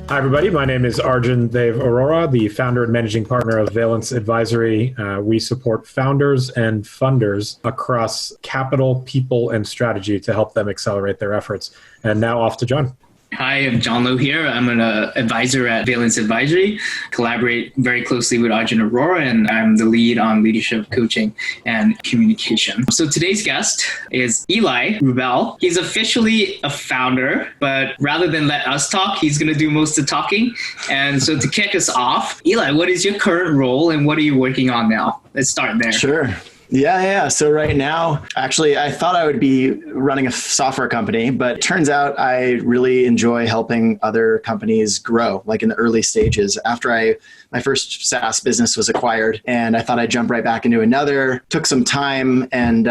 Hi, everybody. My name is Arjun Dev Arora, the founder and managing partner of Valence Advisory. We support founders and funders across capital, people, and strategy to help them accelerate their efforts. And now off to John. Hi, I'm John Lowe here. I'm an advisor at Valence Advisory, collaborate very closely with Arjun Arora, and I'm the lead on leadership coaching and communication. So today's guest is Elias Rubel. He's officially a founder, but rather than let us talk, he's going to do most of the talking. And so to kick us off, Eli, what is your current role and what are you working on now? Let's start there. Sure. Yeah. So right now, actually, I thought I would be running a software company, but it turns out I really enjoy helping other companies grow, like in the early stages. After my first SaaS business was acquired, and I thought I'd jump right back into another, took some time, and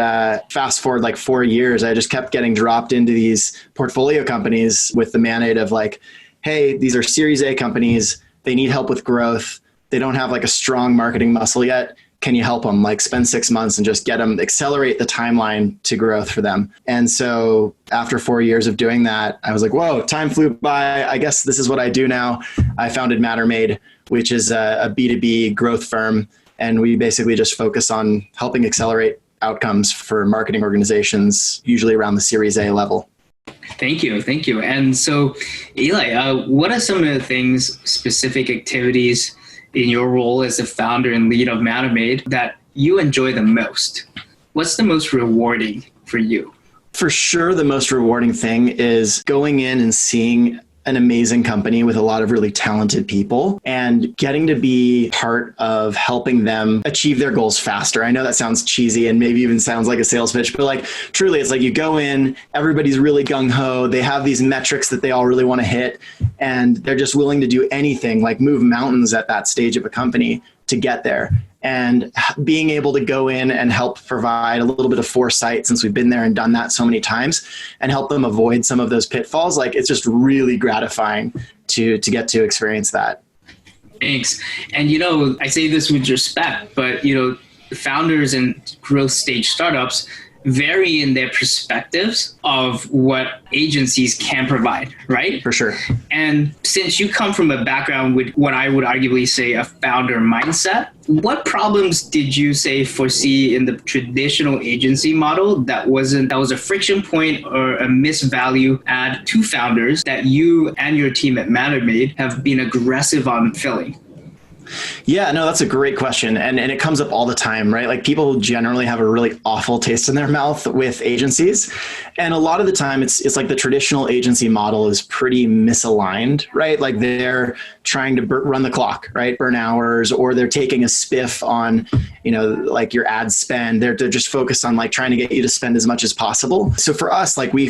fast forward like 4 years, I just kept getting dropped into these portfolio companies with the mandate of like, hey, these are Series A companies. They need help with growth. They don't have like a strong marketing muscle yet. Can you help them? Like spend 6 months and just get them, accelerate the timeline to growth for them. And so after 4 years of doing that, I was like, whoa, time flew by. I guess this is what I do now. I founded Mattermade, which is a B2B growth firm. And we basically just focus on helping accelerate outcomes for marketing organizations, usually around the Series A level. Thank you. And so, Eli, what are some of the things, specific activities in your role as the founder and lead of Mattermade that you enjoy the most? What's the most rewarding for you? For sure, the most rewarding thing is going in and seeing an amazing company with a lot of really talented people and getting to be part of helping them achieve their goals faster. I know that sounds cheesy and maybe even sounds like a sales pitch, but like truly it's like you go in, everybody's really gung-ho. They have these metrics that they all really want to hit, and they're just willing to do anything, like move mountains at that stage of a company to get there. And being able to go in and help provide a little bit of foresight, since we've been there and done that so many times, and help them avoid some of those pitfalls, like it's just really gratifying to get to experience that. Thanks. And I say this with respect, but founders and growth stage startups vary in their perspectives of what agencies can provide, right? For sure. And since you come from a background with what I would arguably say a founder mindset, what problems did you foresee in the traditional agency model that was a friction point or a misvalue add to founders that you and your team at Mattermade have been aggressive on filling? Yeah, no, that's a great question. And it comes up all the time, right? Like people generally have a really awful taste in their mouth with agencies. And a lot of the time it's like the traditional agency model is pretty misaligned, right? Like they're trying to run the clock, right? Burn hours, or they're taking a spiff on, like your ad spend. They're just focused on like trying to get you to spend as much as possible. So for us, like we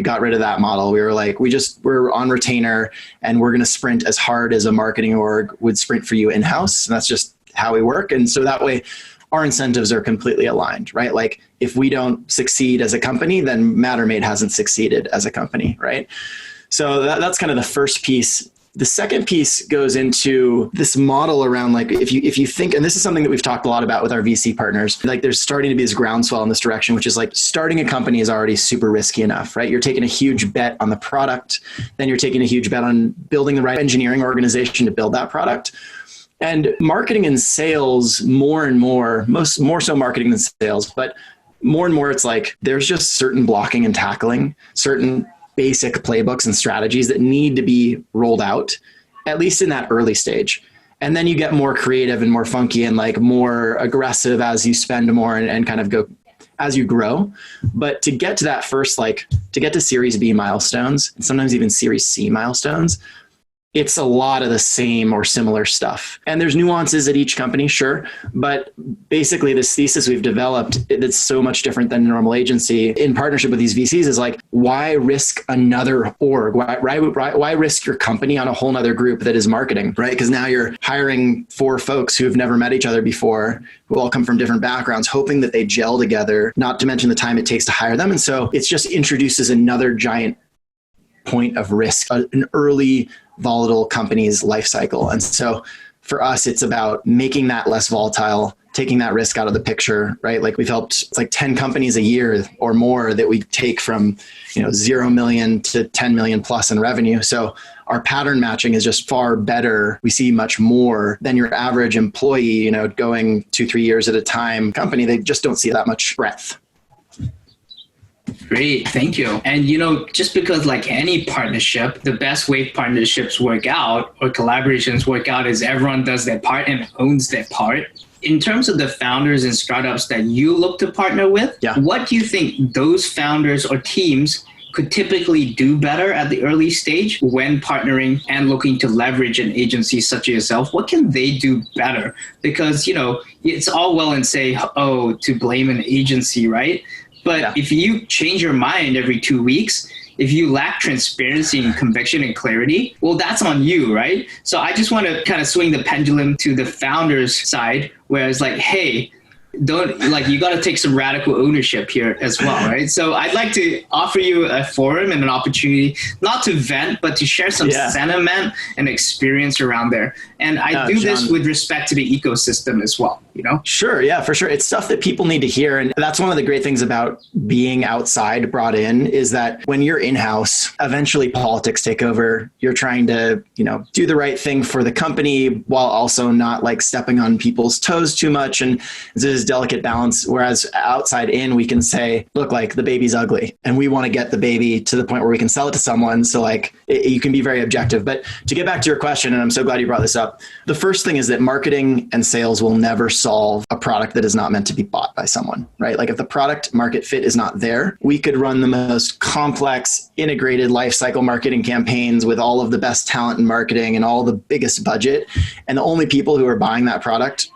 got rid of that model. We were like, we're on retainer and we're going to sprint as hard as a marketing org would sprint for you in-house. And that's just how we work. And so that way our incentives are completely aligned, right? Like if we don't succeed as a company, then Mattermade hasn't succeeded as a company, right? So that's kind of the first piece. The second piece goes into this model around like, if you think, and this is something that we've talked a lot about with our VC partners, like there's starting to be this groundswell in this direction, which is like starting a company is already super risky enough, right? You're taking a huge bet on the product, then you're taking a huge bet on building the right engineering organization to build that product. And marketing and sales more and more, more so marketing than sales, but more and more it's like there's just certain blocking and tackling, certain basic playbooks and strategies that need to be rolled out, at least in that early stage. And then you get more creative and more funky and like more aggressive as you spend more and kind of go as you grow. But to get to that first, like to get to Series B milestones, and sometimes even Series C milestones, it's a lot of the same or similar stuff. And there's nuances at each company, sure. But basically this thesis we've developed that's so much different than a normal agency in partnership with these VCs is like, why risk another org? Why risk your company on a whole nother group that is marketing, right? Because now you're hiring 4 folks who have never met each other before, who all come from different backgrounds, hoping that they gel together, not to mention the time it takes to hire them. And so it just introduces another giant point of risk, an early volatile company's life cycle. And so for us, it's about making that less volatile taking that risk out of the picture, right? Like we've helped, it's like 10 companies a year or more that we take from, 0 million to 10 million plus in revenue. So our pattern matching is just far better. We see much more than your average employee, going 2-3 years at a time company. They just don't see that much breadth. Great. Thank you. And, just because like any partnership, the best way partnerships work out or collaborations work out is everyone does their part and owns their part. In terms of the founders and startups that you look to partner with, what do you think those founders or teams could typically do better at the early stage when partnering and looking to leverage an agency such as yourself? What can they do better? Because, it's all well and say, to blame an agency, right? But if you change your mind every 2 weeks, if you lack transparency and conviction and clarity, well, that's on you, right? So I just want to kind of swing the pendulum to the founder's side, where it's like, hey, you got to take some radical ownership here as well, right? So I'd like to offer you a forum and an opportunity, not to vent, but to share some sentiment and experience around there. And I do this with respect to the ecosystem as well, Sure. Yeah, for sure. It's stuff that people need to hear. And that's one of the great things about being outside brought in is that when you're in-house, eventually politics take over. You're trying to, do the right thing for the company while also not like stepping on people's toes too much. And this delicate balance. Whereas outside in, we can say, look, like the baby's ugly and we want to get the baby to the point where we can sell it to someone. So like you can be very objective. But to get back to your question, and I'm so glad you brought this up, the first thing is that marketing and sales will never solve a product that is not meant to be bought by someone, right? Like if the product market fit is not there, we could run the most complex integrated lifecycle marketing campaigns with all of the best talent in marketing and all the biggest budget. And the only people who are buying that product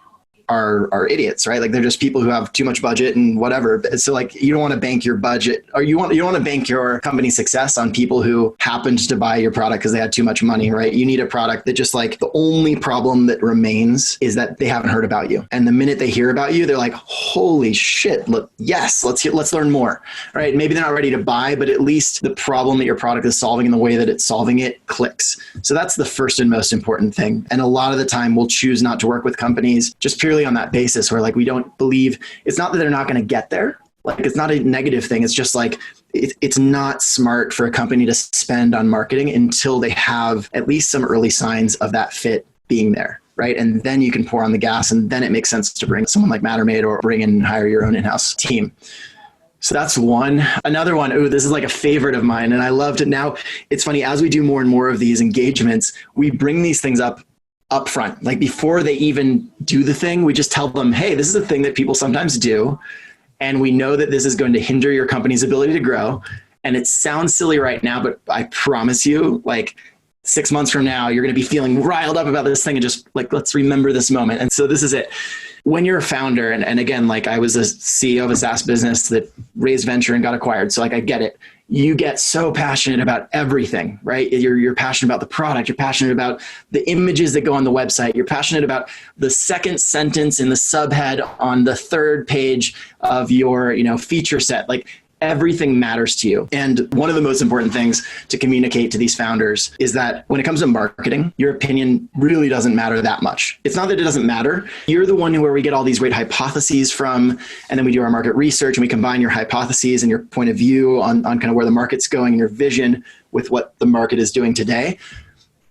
are idiots, right? Like they're just people who have too much budget and whatever. So like you don't want to bank your budget or you don't want to bank your company's success on people who happened to buy your product because they had too much money, right? You need a product that just like the only problem that remains is that they haven't heard about you. And the minute they hear about you, they're like, holy shit, look, yes, let's learn more, right? Maybe they're not ready to buy, but at least the problem that your product is solving and the way that it's solving it clicks. So that's the first and most important thing. And a lot of the time we'll choose not to work with companies just purely on that basis where like we don't believe, it's not that they're not going to get there. Like it's not a negative thing. It's just like it's not smart for a company to spend on marketing until they have at least some early signs of that fit being there, right? And then you can pour on the gas and then it makes sense to bring someone like Mattermade or bring in and hire your own in-house team. So that's one. Another one, this is like a favorite of mine and I loved it. Now it's funny, as we do more and more of these engagements, we bring these things up front. Like before they even do the thing, we just tell them, hey, this is a thing that people sometimes do. And we know that this is going to hinder your company's ability to grow. And it sounds silly right now, but I promise you, like 6 months from now, you're going to be feeling riled up about this thing and just like, let's remember this moment. And so this is it. When you're a founder, and again, like I was a CEO of a SaaS business that raised venture and got acquired. So like, I get it. You get so passionate about everything, right? You're passionate about the product. You're passionate about the images that go on the website. You're passionate about the second sentence in the subhead on the third page of your, feature set. Like everything matters to you. And one of the most important things to communicate to these founders is that when it comes to marketing, your opinion really doesn't matter that much. It's not that it doesn't matter. You're the one where we get all these great hypotheses from, and then we do our market research and we combine your hypotheses and your point of view on kind of where the market's going and your vision with what the market is doing today.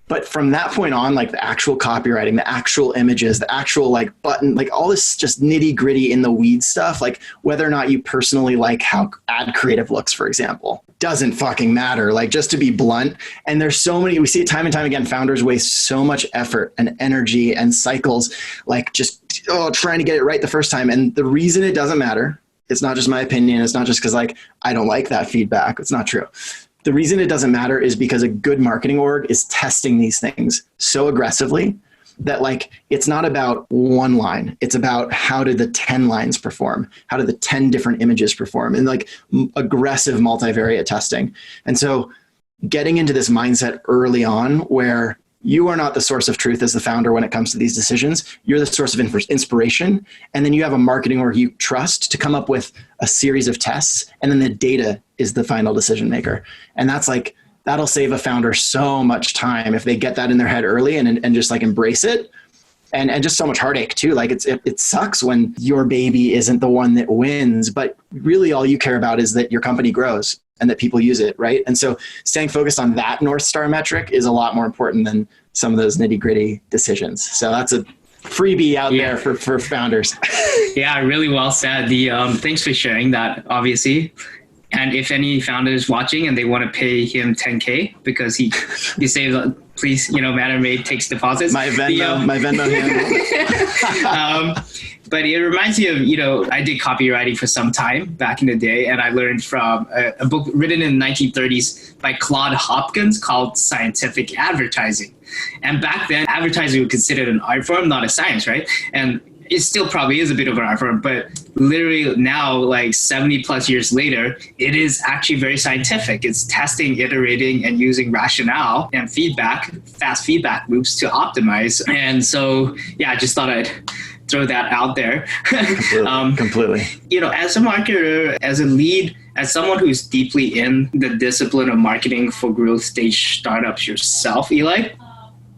But from that point on, like the actual copywriting, the actual images, the actual like button, like all this just nitty gritty in the weeds stuff, like whether or not you personally like how ad creative looks, for example, doesn't fucking matter. Like just to be blunt. And there's so many, we see it time and time again, founders waste so much effort and energy and cycles, like just trying to get it right the first time. And the reason it doesn't matter, it's not just my opinion. It's not just because like, I don't like that feedback. It's not true. The reason it doesn't matter is because a good marketing org is testing these things so aggressively that like, it's not about one line. It's about how did the 10 lines perform? How did the 10 different images perform? And like aggressive multivariate testing. And so getting into this mindset early on where you are not the source of truth as the founder when it comes to these decisions. You're the source of inspiration. And then you have a marketing org you trust to come up with a series of tests. And then the data is the final decision maker. And that's like, that'll save a founder so much time if they get that in their head early and just like embrace it. and just so much heartache too. Like it sucks when your baby isn't the one that wins, but really all you care about is that your company grows and that people use it, right? And so staying focused on that North Star metric is a lot more important than some of those nitty gritty decisions. So that's a freebie out there for founders. Yeah, really well said. Thanks for sharing that, obviously. And if any founders watching and they want to pay him $10K because he saves, please, Mattermade takes deposits. My Venmo handle. But it reminds me of, I did copywriting for some time back in the day, and I learned from a book written in the 1930s by Claude Hopkins called Scientific Advertising. And back then, advertising was considered an art form, not a science, right? And it still probably is a bit of an art form, but literally now, like 70 plus years later, it is actually very scientific. It's testing, iterating, and using rationale and fast feedback loops to optimize. And so, I just thought I'd throw that out there. Completely. As a marketer, as a lead, as someone who's deeply in the discipline of marketing for growth stage startups yourself, Eli?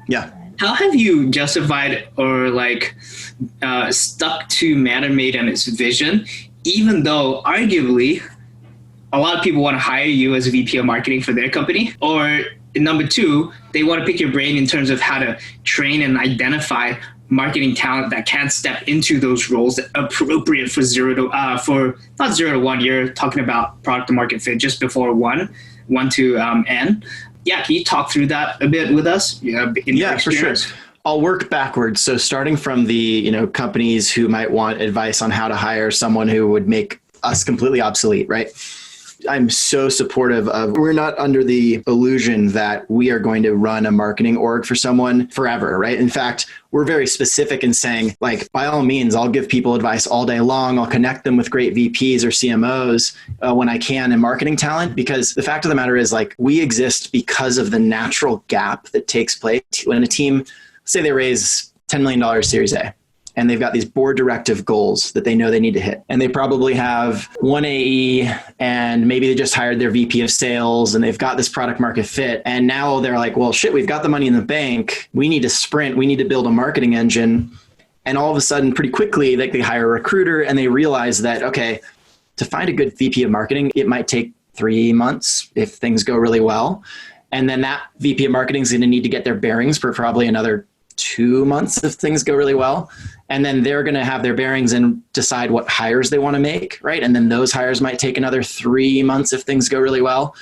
Yeah. How have you justified or stuck to Mattermade and its vision, even though arguably a lot of people want to hire you as a VP of marketing for their company? Or number two, they want to pick your brain in terms of how to train and identify marketing talent that can step into those roles that are appropriate for not 0 to 1. You're talking about product to market fit just before 1 to N. Yeah, can you talk through that a bit with us? Yeah, for sure. I'll work backwards. So starting from the, companies who might want advice on how to hire someone who would make us completely obsolete, right? I'm so supportive of, we're not under the illusion that we are going to run a marketing org for someone forever, right? In fact, we're very specific in saying, by all means, I'll give people advice all day long. I'll connect them with great VPs or CMOs when I can in marketing talent, because the fact of the matter is, we exist because of the natural gap that takes place when a team, say they raise $10 million Series A. And they've got these board directive goals that they know they need to hit. And they probably have one AE, and maybe they just hired their VP of sales, and they've got this product market fit. And now they're like, well, shit, we've got the money in the bank. We need to sprint. We need to build a marketing engine. And all of a sudden, pretty quickly, they hire a recruiter, and they realize that, okay, to find a good VP of marketing, it might take 3 months if things go really well. And then that VP of marketing is going to need to get their bearings for probably another 2 months if things go really well. And then they're going to have their bearings and decide what hires they want to make, right? And then those hires might take another 3 months if things go really well.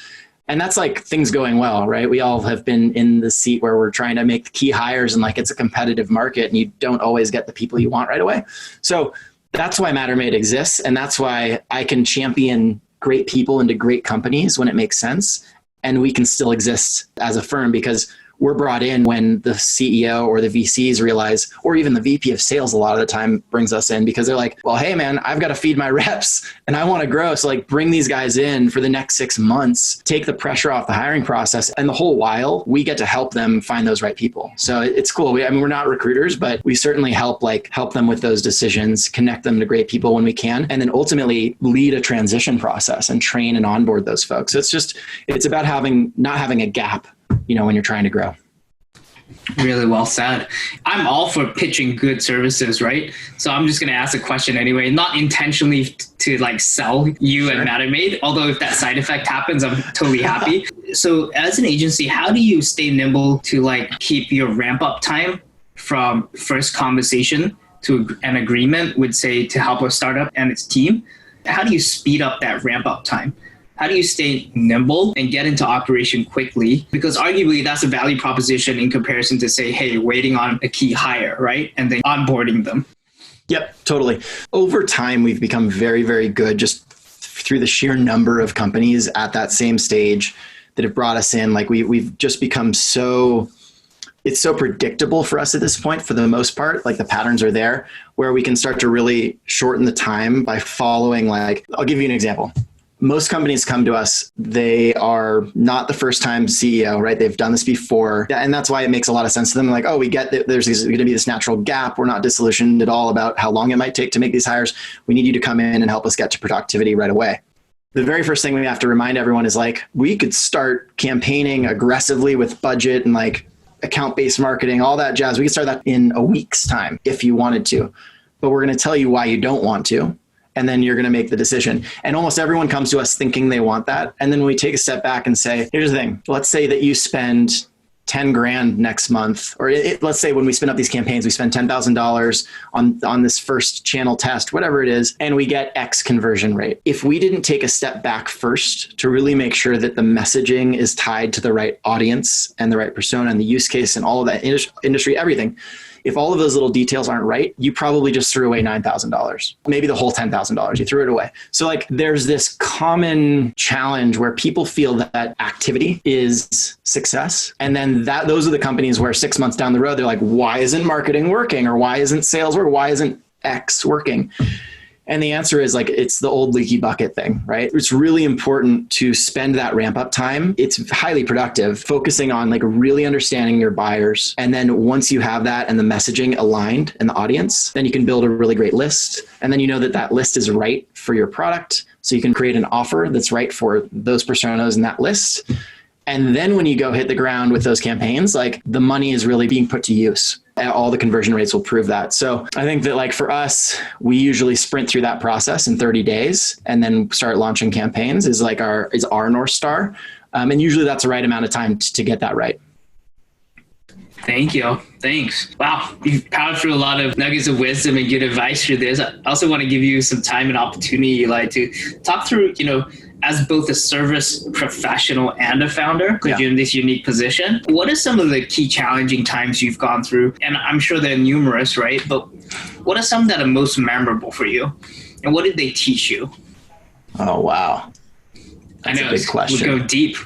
And that's things going well, right? We all have been in the seat where we're trying to make the key hires, and it's a competitive market and you don't always get the people you want right away. So that's why Mattermade exists. And that's why I can champion great people into great companies when it makes sense. And we can still exist as a firm because we're brought in when the CEO or the VCs realize, or even the VP of sales a lot of the time brings us in because they're like, well, hey man, I've got to feed my reps and I want to grow. So bring these guys in for the next 6 months, take the pressure off the hiring process. And the whole while we get to help them find those right people. So it's cool. We're not recruiters, but we certainly help them with those decisions, connect them to great people when we can, and then ultimately lead a transition process and train and onboard those folks. So it's about not having a gap, when you're trying to grow. Really well said. I'm all for pitching good services, right? So I'm just going to ask a question anyway, not intentionally to sell you and Mattermade, although if that side effect happens, I'm totally happy. So as an agency, how do you stay nimble to keep your ramp up time from first conversation to an agreement with, say, to help a startup and its team? How do you speed up that ramp up time? How do you stay nimble and get into operation quickly? Because arguably that's a value proposition in comparison to, say, hey, waiting on a key hire, right? And then onboarding them. Yep, totally. Over time, we've become very, very good just through the sheer number of companies at that same stage that have brought us in. We've just become it's so predictable for us at this point, for the most part. The patterns are there where we can start to really shorten the time by following, I'll give you an example. Most companies come to us, they are not the first time CEO, right? They've done this before. And that's why it makes a lot of sense to them. We get that there's going to be this natural gap. We're not disillusioned at all about how long it might take to make these hires. We need you to come in and help us get to productivity right away. The very first thing we have to remind everyone is we could start campaigning aggressively with budget and account-based marketing, all that jazz. We can start that in a week's time if you wanted to, but we're going to tell you why you don't want to. And then you're going to make the decision. And almost everyone comes to us thinking they want that. And then we take a step back and say, here's the thing. Let's say that you spend 10 grand next month, or let's say when we spin up these campaigns, we spend $10,000 on this first channel test, whatever it is, and we get X conversion rate. If we didn't take a step back first to really make sure that the messaging is tied to the right audience and the right persona and the use case and all of that industry, everything, if all of those little details aren't right, you probably just threw away $9,000, maybe the whole $10,000, you threw it away. So like there's this common challenge where people feel that activity is success. And then those are the companies where 6 months down the road, they're like, why isn't marketing working? Or why isn't sales working? Why isn't X working? And the answer is like, it's the old leaky bucket thing, right? It's really important to spend that ramp up time. It's highly productive, focusing on like really understanding your buyers. And then once you have that and the messaging aligned and the audience, then you can build a really great list. And then you know that that list is right for your product. So you can create an offer that's right for those personas in that list. And then when you go hit the ground with those campaigns, like the money is really being put to use. All the conversion rates will prove that. So I think that like for us, we usually sprint through that process in 30 days and then start launching campaigns is our North Star. And usually that's the right amount of time to get that right. Thank you. Thanks. Wow. You've powered through a lot of nuggets of wisdom and good advice through this. I also want to give you some time and opportunity, like to talk through, as both a service professional and a founder, because you're in this unique position. What are some of the key challenging times you've gone through? And I'm sure they're numerous, right? But what are some that are most memorable for you? And what did they teach you? Oh, wow. That's a big question. We'll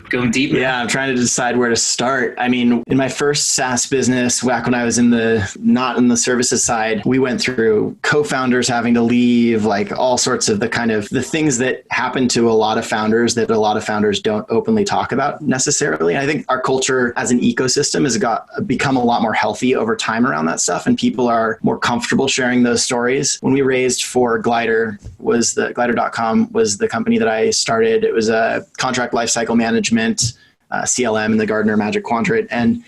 going deep. Yeah, I'm trying to decide where to start. I mean, in my first SaaS business, back when I was not in the services side, we went through co-founders having to leave, like all sorts of the things that happen to a lot of founders that a lot of founders don't openly talk about necessarily. And I think our culture as an ecosystem has become a lot more healthy over time around that stuff. And people are more comfortable sharing those stories. When we raised for Glider, Glider.com was the company that I started. It was a contract lifecycle management, CLM in the Gartner Magic Quadrant. And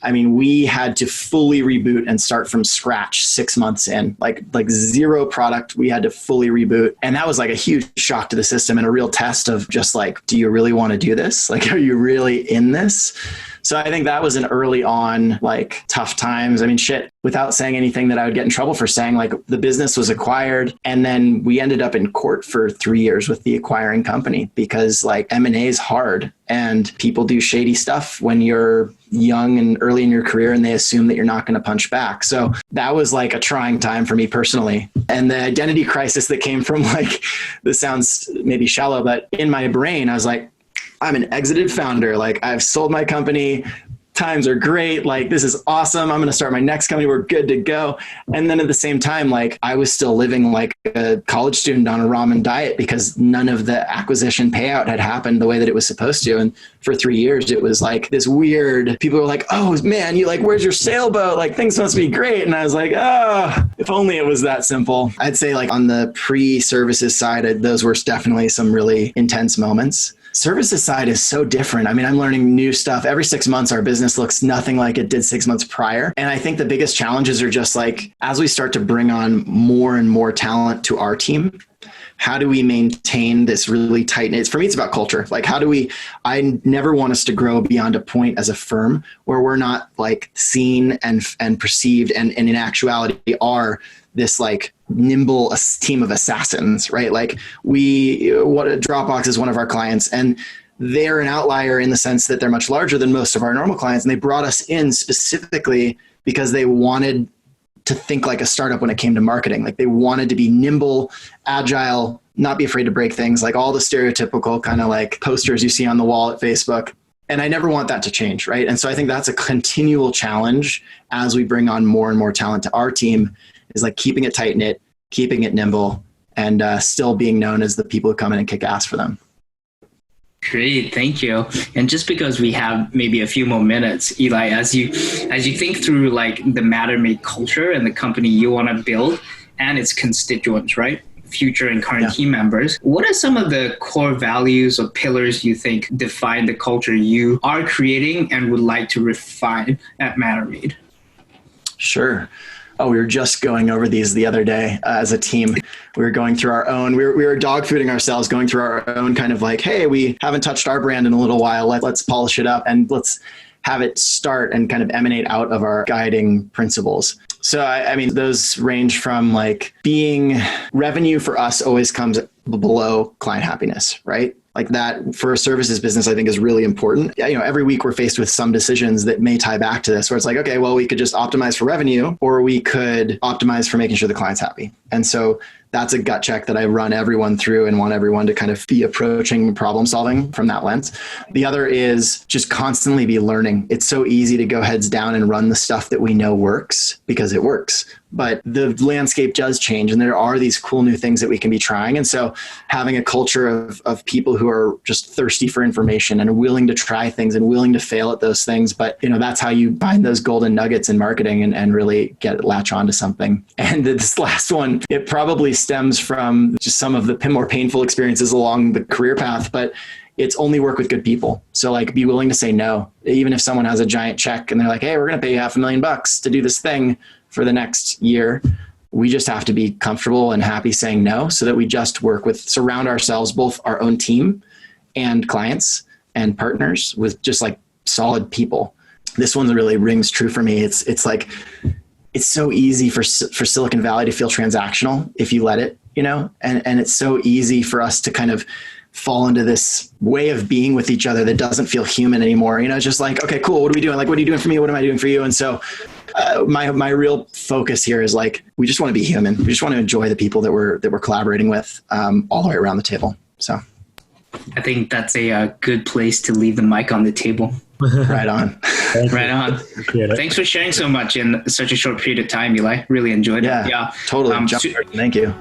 I mean, we had to fully reboot and start from scratch 6 months in, like zero product. We had to fully reboot. And that was like a huge shock to the system and a real test of just like, do you really want to do this? Like, are you really in this? So I think that was an early on, like tough times. I mean, without saying anything that I would get in trouble for saying, like the business was acquired. And then we ended up in court for 3 years with the acquiring company because like M&A is hard and people do shady stuff when you're young and early in your career and they assume that you're not going to punch back. So that was like a trying time for me personally. And the identity crisis that came from like, this sounds maybe shallow, but in my brain, I was like, I'm an exited founder. Like I've sold my company. Times are great. Like, this is awesome. I'm going to start my next company. We're good to go. And then at the same time, like I was still living like a college student on a ramen diet because none of the acquisition payout had happened the way that it was supposed to. And for 3 years, it was like this weird, people were like, oh man, where's your sailboat? Like things must be great. And I was like, if only it was that simple. I'd say like on the pre-services side, those were definitely some really intense moments. Services side is so different. I mean, I'm learning new stuff. Every 6 months, our business looks nothing like it did 6 months prior. And I think the biggest challenges are just like, as we start to bring on more and more talent to our team, how do we maintain this really tight knit? For me, it's about culture. Like, I never want us to grow beyond a point as a firm where we're not like seen and perceived and in actuality are this like nimble team of assassins, right? Like Dropbox is one of our clients and they're an outlier in the sense that they're much larger than most of our normal clients. And they brought us in specifically because they wanted to think like a startup when it came to marketing. Like they wanted to be nimble, agile, not be afraid to break things, like all the stereotypical kind of like posters you see on the wall at Facebook. And I never want that to change, right? And so I think that's a continual challenge as we bring on more and more talent to our team, is like keeping it tight knit, keeping it nimble, and still being known as the people who come in and kick ass for them. Great, thank you. And just because we have maybe a few more minutes, Eli, as you think through like the Matter Made culture and the company you want to build and its constituents, right? future and current team members. What are some of the core values or pillars you think define the culture you are creating and would like to refine at MatterMead? Sure. Oh, we were just going over these the other day as a team. We were going through our own, we were dog fooding ourselves, going through our own kind of like, hey, we haven't touched our brand in a little while. Let's polish it up and let's have it start and kind of emanate out of our guiding principles. So, I mean, those range from like being revenue for us always comes below client happiness, right? Like that for a services business, I think is really important. You know, every week we're faced with some decisions that may tie back to this, where it's like, okay, well, we could just optimize for revenue, or we could optimize for making sure the client's happy. And so that's a gut check that I run everyone through and want everyone to kind of be approaching problem solving from that lens. The other is just constantly be learning. It's so easy to go heads down and run the stuff that we know works because it works. But the landscape does change and there are these cool new things that we can be trying. And so having a culture of people who are just thirsty for information and willing to try things and willing to fail at those things. But you know, that's how you find those golden nuggets in marketing and really latch onto something. And this last one, it probably stems from just some of the more painful experiences along the career path, but it's only work with good people. So like be willing to say no, even if someone has a giant check and they're like, hey, we're going to pay you $500,000 to do this thing for the next year. We just have to be comfortable and happy saying no so that we just surround ourselves, both our own team and clients and partners with just like solid people. This one really rings true for me. It's like, it's so easy for Silicon Valley to feel transactional if you let it, you know, and it's so easy for us to kind of fall into this way of being with each other that doesn't feel human anymore. You know, it's just like, okay, cool. What are we doing? Like, what are you doing for me? What am I doing for you? And so my real focus here is like, we just want to be human. We just want to enjoy the people that we're collaborating with all the way around the table. So I think that's a good place to leave the mic on the table. Right on. Right on. Thanks for sharing so much in such a short period of time, Eli. Really enjoyed it. Yeah, totally. Thank you.